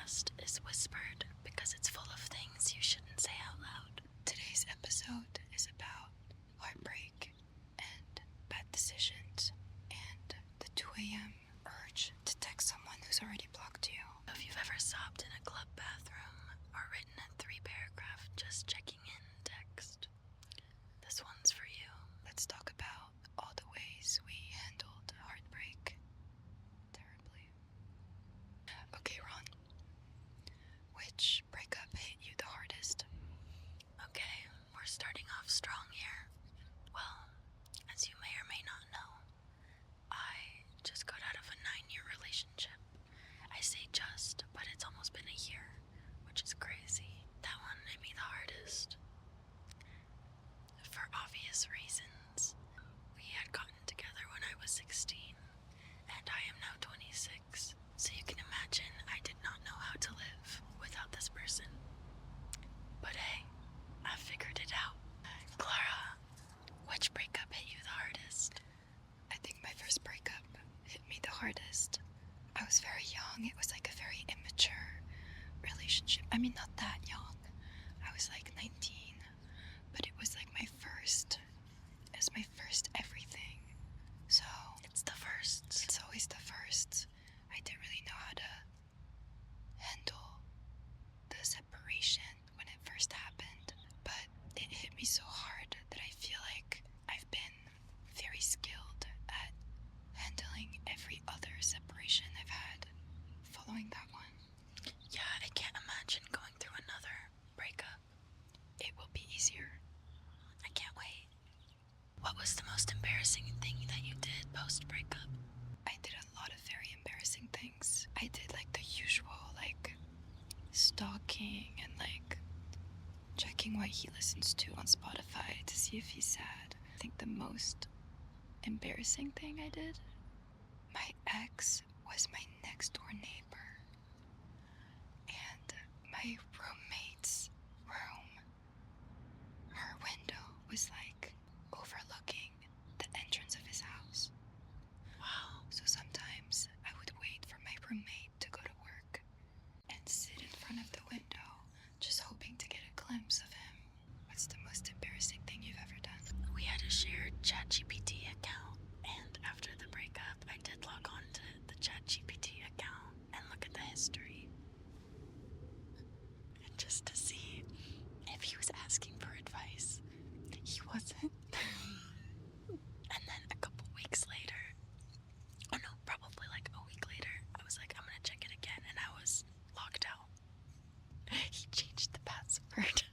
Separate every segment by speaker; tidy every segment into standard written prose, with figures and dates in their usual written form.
Speaker 1: podcast is whispered because it's full of things you shouldn't say out loud.
Speaker 2: Today's episode is about heartbreak and bad decisions and the 2 a.m. urge to text someone who's already blocked you.
Speaker 1: If you've ever sobbed in a club bathroom or written a 3-paragraph just checking in text, this one's for you.
Speaker 2: Let's talk about all the ways we handled heartbreak terribly. Okay, Ron. Which breakup hit you the hardest?
Speaker 1: Okay, we're starting off strong here. Well, as you may or may not know, I just got out of a 9-year relationship. I say just, but it's almost been a year, which is crazy. That one hit me the hardest. For obvious reasons. We had gotten together when I was 16, and I am now 26. So you can imagine I did not know how to live without this person. But hey, I figured it out. Clara, which breakup hit you the hardest?
Speaker 2: I think my first breakup hit me the hardest. I was very young. It was like a very immature relationship. I mean, not that young. I was like 19, but it was like my first. It was my first everything. So
Speaker 1: It's the firsts.
Speaker 2: it's always the first. I didn't really know how to handle the separation when it first happened, but it hit me so hard that I feel like I've been very skilled at handling every other separation I've had following that one.
Speaker 1: Yeah, I can't imagine going through another breakup.
Speaker 2: It will be easier.
Speaker 1: I can't wait. What was the most embarrassing thing that you did post-breakup?
Speaker 2: I did a lot of very embarrassing things. I did like the usual, like stalking and like checking what he listens to on Spotify to see if he's sad. I think the most embarrassing thing I did, my ex was my next door neighbor, and my roommate's room, her window was like overlooking the entrance of his house.
Speaker 1: Wow.
Speaker 2: So sometimes I would wait for my roommate to go to work and sit in front of the window, just hoping to get a glimpse of him. What's the most embarrassing thing you've ever done?
Speaker 1: We had a shared ChatGPT account, and after the breakup, I did log on to the ChatGPT account and look at the history. And just to see if he was asking for advice. He wasn't. And then a couple weeks later, oh no, probably like a week later, I was like, I'm gonna check it again, and I was logged out. He changed the password.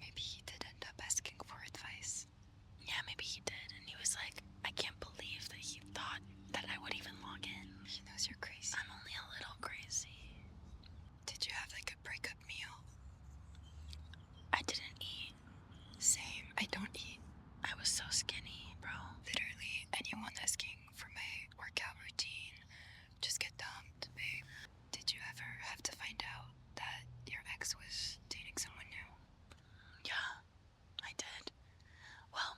Speaker 2: Maybe he did end up asking for advice.
Speaker 1: Yeah, maybe he did, and he was like, I can't believe that he thought that I would even log in.
Speaker 2: He knows you're crazy.
Speaker 1: I'm only a little crazy.
Speaker 2: Did you have like a breakup meal?
Speaker 1: I didn't eat.
Speaker 2: Same. I don't eat.
Speaker 1: I was so skinny, bro.
Speaker 2: Literally, anyone asking for my workout routine, just get dumped, babe. Did you ever have to find out that your ex was dating someone new?
Speaker 1: Yeah, I did. Well,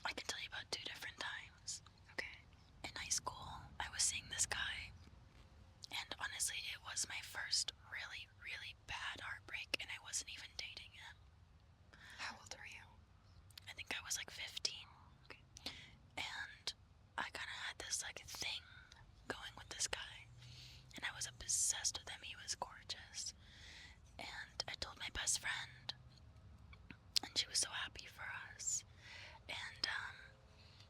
Speaker 1: I can tell you about 2 different times.
Speaker 2: Okay.
Speaker 1: In high school, I was seeing this guy, and honestly, it was my first really, really bad heartbreak, and I wasn't even dating him.
Speaker 2: How old are you?
Speaker 1: I think I was like 15.
Speaker 2: Okay.
Speaker 1: And I kind of had this like thing going with this guy, and I was obsessed with him. He was gorgeous, and I told my best friend, and she was so happy for us. And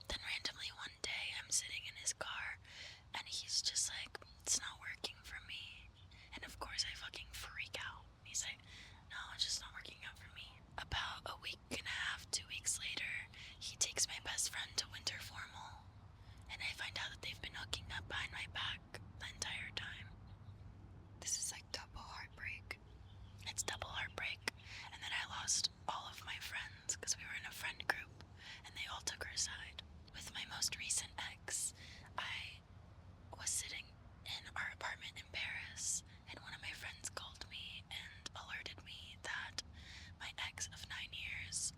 Speaker 1: then randomly one day I'm sitting in his car, and he's just like, it's not working for me. And of course I fucking freak out. He's like, no, it's just not working out for me. About a week and a half, 2 weeks later, he takes my best friend to winter formal, and I find out that they've been hooking up behind my back the entire time.
Speaker 2: This is like double heartbreak.
Speaker 1: It's double heartbreak. And then I lost all of my friends because we were in a friend group, and they all took her side. With my most recent ex, I was sitting in our apartment in Paris, and one of my friends called me and alerted me that my ex of 9 years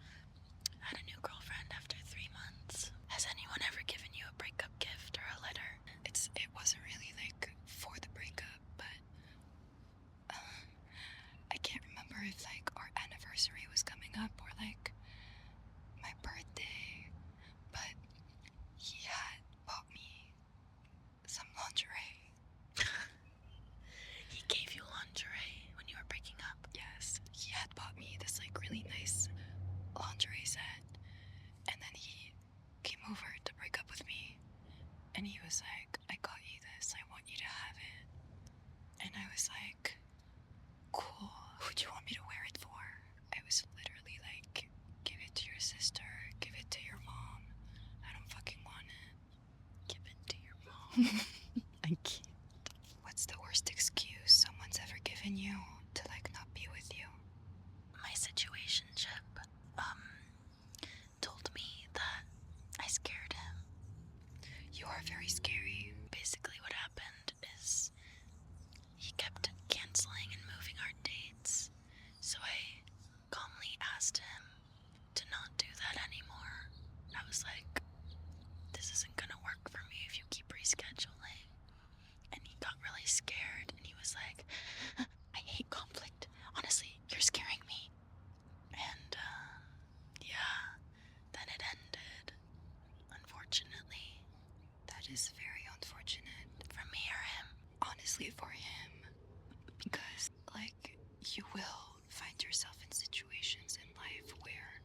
Speaker 1: had a new girlfriend after 3 months. Has anyone ever given you a breakup gift or a letter?
Speaker 2: It wasn't really like for the breakup, but lingerie set. And then he came over to break up with me. And he was like, I got you this. I want you to have it. And I was like, cool. Who'd you want me to wear it for? I was literally like, give it to your sister. Give it to your mom. I don't fucking want it.
Speaker 1: Give it to your mom. I can't.
Speaker 2: What's the worst excuse someone's ever given you to like not be with you?
Speaker 1: My situationship told me that I scared him.
Speaker 2: You are very scary.
Speaker 1: Basically what happened is he kept canceling and moving our dates. So I calmly asked him to not do that anymore. I was like, this isn't gonna work for me if you keep rescheduling. And he got really scared and he was like, I hate conflict. Honestly, you're scaring me. And yeah, then it ended. Unfortunately.
Speaker 2: That is very unfortunate.
Speaker 1: For me or him?
Speaker 2: Honestly, for him. Because, like, you will find yourself in situations in life where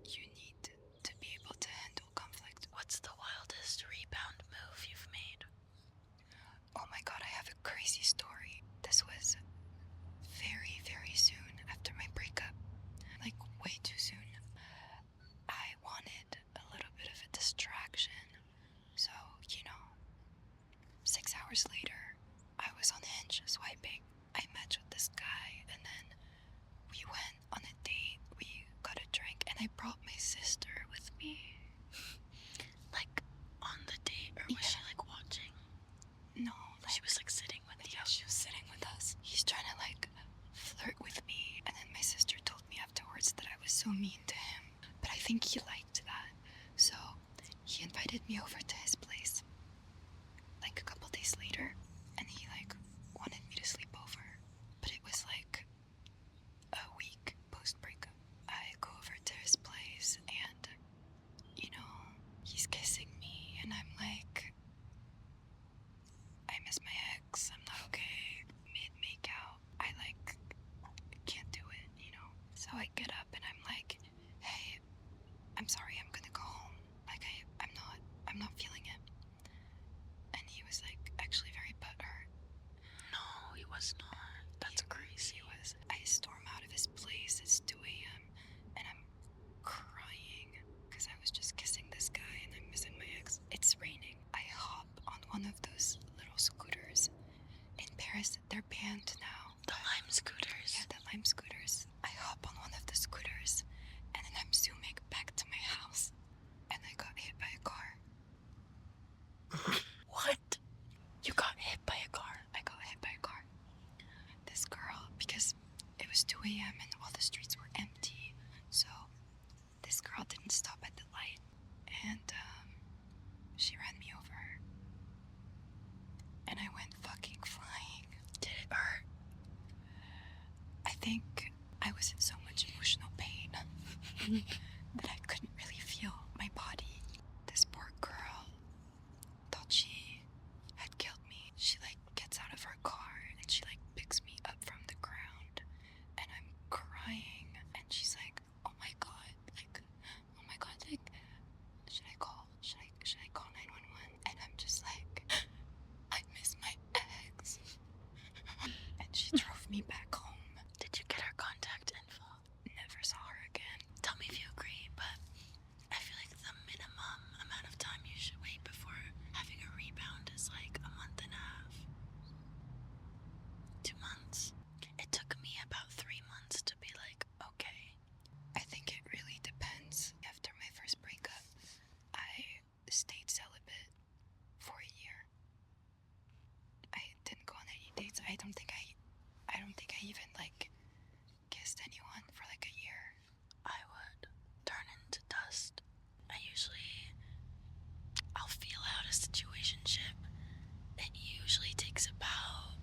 Speaker 2: you need to be able to handle conflict.
Speaker 1: What's the wildest rebound move you've made?
Speaker 2: Oh my god, I have a crazy story. This was very, very soon after my breakup. Like, way too soon. I wanted a little bit of a distraction. So, 6 hours later, I was on Hinge swiping. I matched with this guy, and then we went on a date. We got a drink, and I brought my sister with me.
Speaker 1: Like, on the date, or was she like watching?
Speaker 2: No,
Speaker 1: She was like sitting with you.
Speaker 2: yeah, she was sitting with us. He's trying to like flirt with me, and then my sister told me afterwards that I was so mean to him. But I think he liked that, so he invited me over to his place. Like a couple days later, and he like wanted me to sleep over. But it was like a week post breakup. I go over to his place, and he's kissing me, and I'm like, I miss my ex. I'm not okay. Mid make out, I like can't do it. So I get up and I'm like, hey, I'm sorry, I'm gonna go home. Like I'm not feeling it. And he was like actually very butthurt.
Speaker 1: No, he was not. That's crazy.
Speaker 2: He was. I storm out of his place. It's 2 a.m. and I'm crying because I was just kissing this guy and I'm missing my ex. It's raining. I hop on one of those little scooters. In Paris, they're banned now.
Speaker 1: The lime scooters.
Speaker 2: Yeah, the lime scooters. I hop on one of the scooters and then I'm zooming back to my house and I got hit by a car.
Speaker 1: What? You got hit by a car?
Speaker 2: I got hit by a car. This girl, because it was 2 a.m. and all the streets were empty, so this girl didn't stop at the light, and she ran me over. And I went fucking flying.
Speaker 1: Did it hurt?
Speaker 2: I think I was in so much emotional pain that I couldn't really feel my body. This poor girl thought she had killed me. She like gets out of her car and she like picks me up from the ground, and I'm crying, and she's like, oh my god, like should I call 911? And I'm just like, I miss my ex. And she drove me back home.
Speaker 1: Did you get her contact info?
Speaker 2: Never saw her again.
Speaker 1: Tell me if you agree, but I feel like the minimum amount of time you should wait before having a rebound is like a month and a half. 2 months. It took me about 3 months to be like, okay.
Speaker 2: I think it really depends. After my first breakup, I stayed celibate for a year. I didn't go on any dates. I don't think I even like kissed anyone for like a year.
Speaker 1: I would turn into dust. I'll feel out a situationship. It usually takes about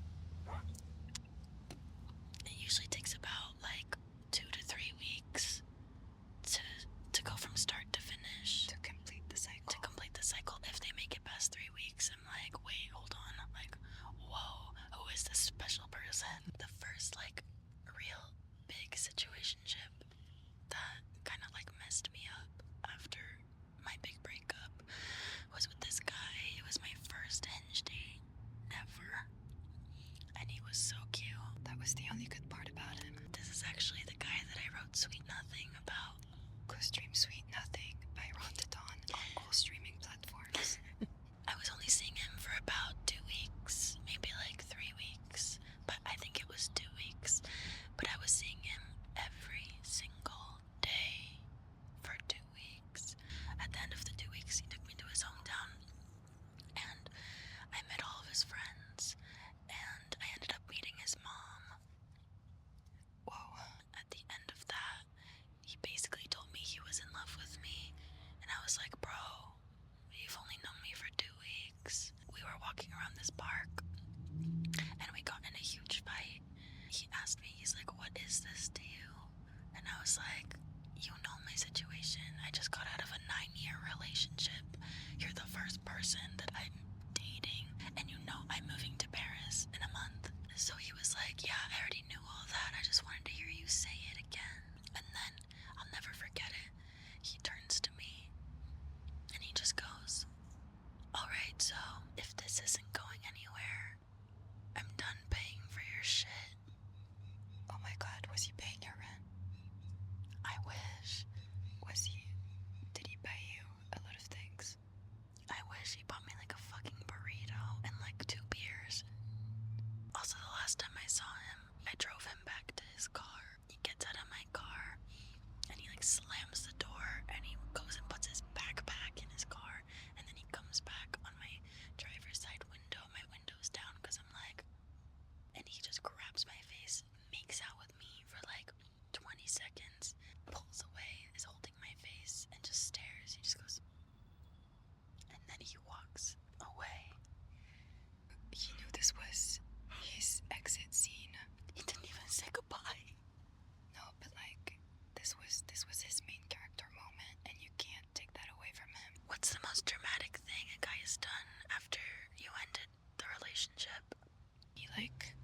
Speaker 1: like 2 to 3 weeks to go from start to finish.
Speaker 2: To complete the cycle.
Speaker 1: If they make it past 3 weeks, I'm like, wait, hold on. I'm like, whoa, who is this special person? The first like real big situationship that kind of like messed me up after my big breakup was with this guy. It was my first Hinge date ever, and he was so cute.
Speaker 2: That was the only good part about him.
Speaker 1: This is actually the guy that I wrote Sweet Nothing about.
Speaker 2: Go stream Sweet Nothing by Rondaton on all streaming platforms.
Speaker 1: I was only seeing him for about 2 weeks, maybe like 3 weeks, but I think it was 2 weeks. But I was seeing him every single day for 2 weeks. At the end of the 2 weeks, he took me to his hometown, and I met all of his friends, and I ended up meeting his mom.
Speaker 2: Whoa.
Speaker 1: At the end of that, he basically told me he was in love with me, and I was like, bro, you've only known me for 2 weeks. We were walking around this park, and we got in a huge fight. He asked me, he's like, what is this to you? And I was like, you know my situation. I just got out of a 9-year relationship. You're the first person that I'm dating, and you know I'm moving to Paris in a month. So he was like, yeah, I already knew all that. I just wanted to hear you say it again. And then, I'll never forget it, he turns to me, and he just goes, alright, so if this isn't going anywhere, I'm done paying for your shit.
Speaker 2: Oh my god, was he paying your rent?
Speaker 1: I wish.
Speaker 2: Did he buy you a lot of things?
Speaker 1: I wish. He bought me like a fucking burrito and like 2 beers. Also, the last time I saw him, I drove him back to his car. He gets out of my car and he like slams the door, and he goes and puts his backpack in his car, and then he comes back on my driver's side window. My window's down because I'm like, and he just grabs my face, makes out with me for like 20 seconds, pulls away, is holding my face, and just stares. He just goes, and then he walks away.
Speaker 2: He knew this was his exit scene.
Speaker 1: He didn't even say goodbye.
Speaker 2: No, but like, this was his main character moment, and you can't take that away from him.
Speaker 1: What's the most dramatic thing a guy has done after you ended the relationship?
Speaker 2: He like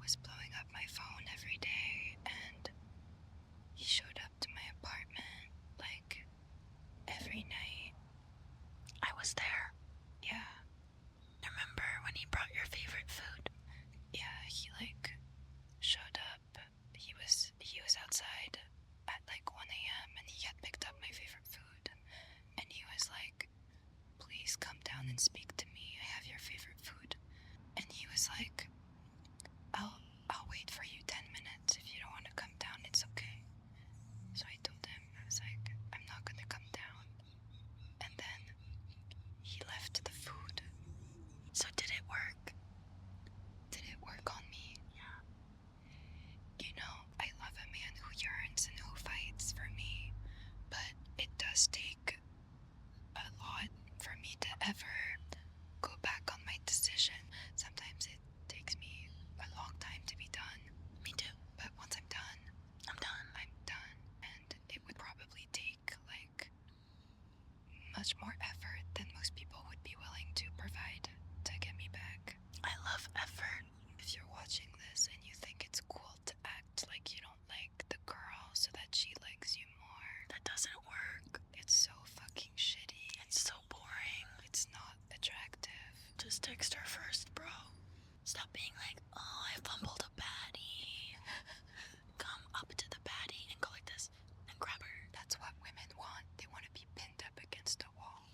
Speaker 2: was blowing up my phone every day, and he showed up to my apartment like every night.
Speaker 1: I was there.
Speaker 2: Yeah,
Speaker 1: Remember when he brought your favorite food?
Speaker 2: yeah, he like showed up. He was outside at like 1 a.m. and he had picked up my favorite food, and he was like, please come down and speak to me. I have your favorite food. And he was like, I'll wait for you 10 minutes. If you don't want to come down, it's okay. So I told him, I was like, I'm not gonna come down. And then he left the food.
Speaker 1: So did it work?
Speaker 2: Did it work on me?
Speaker 1: Yeah.
Speaker 2: You know, I love a man who yearns and who fights for me, but it does take a lot for me to ever go back on my decision. Sometimes it takes me a long time to be done.
Speaker 1: Me too.
Speaker 2: But once I'm done,
Speaker 1: I'm done.
Speaker 2: I'm done. And it would probably take like much more effort than most people would be willing to provide to get me back.
Speaker 1: I love effort.
Speaker 2: If you're watching this and you think it's cool to act like you don't like the girl so that she likes you more,
Speaker 1: That doesn't work.
Speaker 2: it's so fucking shitty.
Speaker 1: It's so boring.
Speaker 2: It's not attractive.
Speaker 1: Just text her first, bro. Stop being like, oh, I fumbled a baddie. Come up to the baddie and go like this and grab her.
Speaker 2: That's what women want. They want to be pinned up against a wall.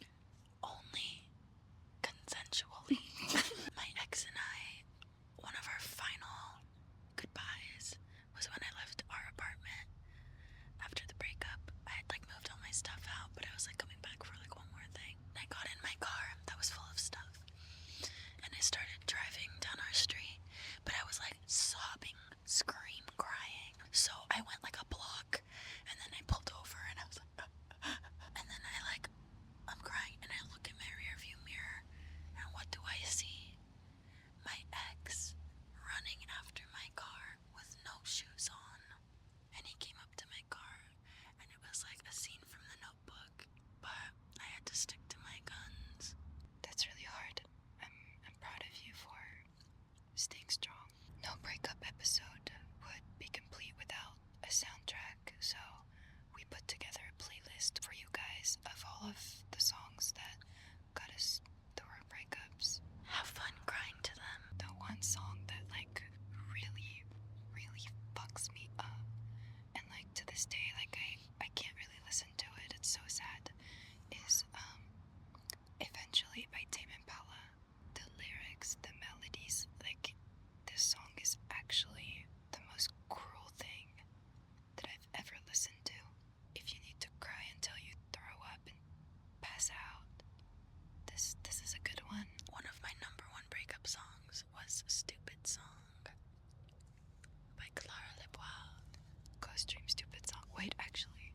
Speaker 2: Wait, actually,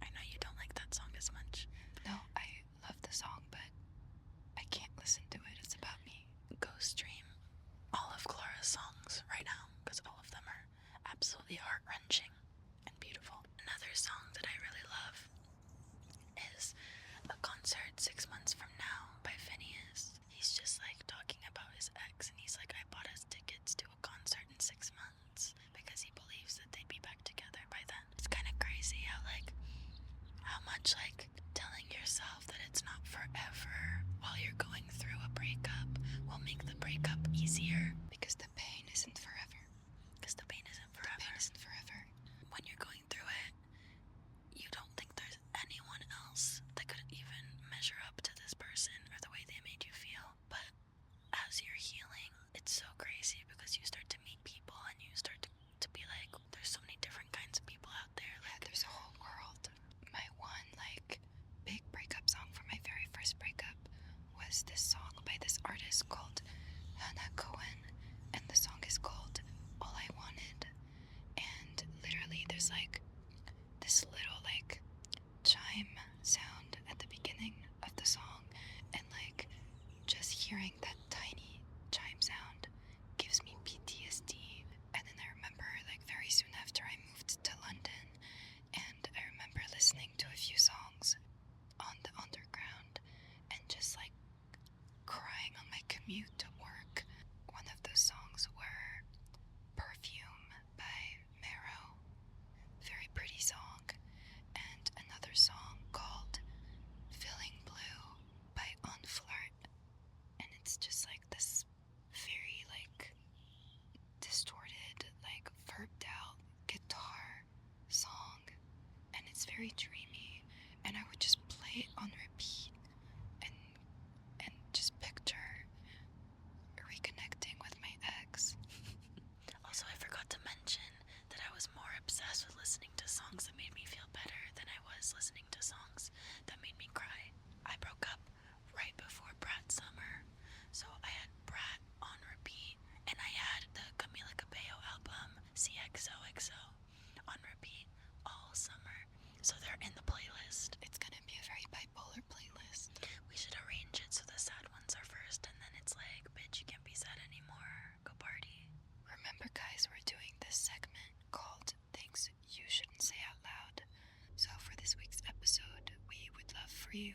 Speaker 1: I know you don't like that song as much.
Speaker 2: no, I love the song, but I can't listen to it. It's about me.
Speaker 1: Go stream all of Clara's songs right now, because all of them are absolutely heart-wrenching and beautiful. Another song that I really love is A Concert 6 Months From Now by Phineas. He's just like talking about his ex, and he's like, I bought us tickets to a concert in 6 months because he believes that they'd be back together by then. It's kind of crazy how much telling yourself that it's not forever while you're going through a breakup will make the breakup easier.
Speaker 2: Because the pain isn't forever.
Speaker 1: Because the pain isn't
Speaker 2: The
Speaker 1: forever.
Speaker 2: pain isn't forever.
Speaker 1: When you're going through it, you don't think there's anyone else that could even measure up to this person or the way they made you feel. But as you're healing, it's so crazy because you start to meet people and you start to be like, there's so many different kinds of people out there.
Speaker 2: Yeah, there's a whole world. My one big breakup song for my very first breakup was this song by this artist called Hannah Cohen, and the song is called All I Wanted. And literally there's this little chime sound at the beginning of the song, and just hearing that tiny chime sound gives me PTSD. And then I remember very soon after I moved to London, and I remember listening to a few songs on the underground and just crying on my commute to work. One of those songs were Perfume by Marrow, very pretty song, and another song called Feeling Blue by On Flirt, and it's just this very distorted, verbed out guitar song, and it's very dreamy, and I would just play it on repeat and just picture reconnecting with my ex.
Speaker 1: Also, I forgot to mention that I was more obsessed with listening to songs that made me feel better than I was listening to songs that made me cry. I broke up right before Brat's summer, so I had Brat on repeat, and I had the Camila Cabello album XOXO on repeat all summer. So they're in the playlist.
Speaker 2: It's gonna be a very bipolar playlist.
Speaker 1: We should arrange it so the sad ones are first, and then it's like, bitch, you can't be sad anymore. Go party.
Speaker 2: Remember, guys, we're doing this segment called Things You Shouldn't Say Out Loud. So for this week's episode, we would love for you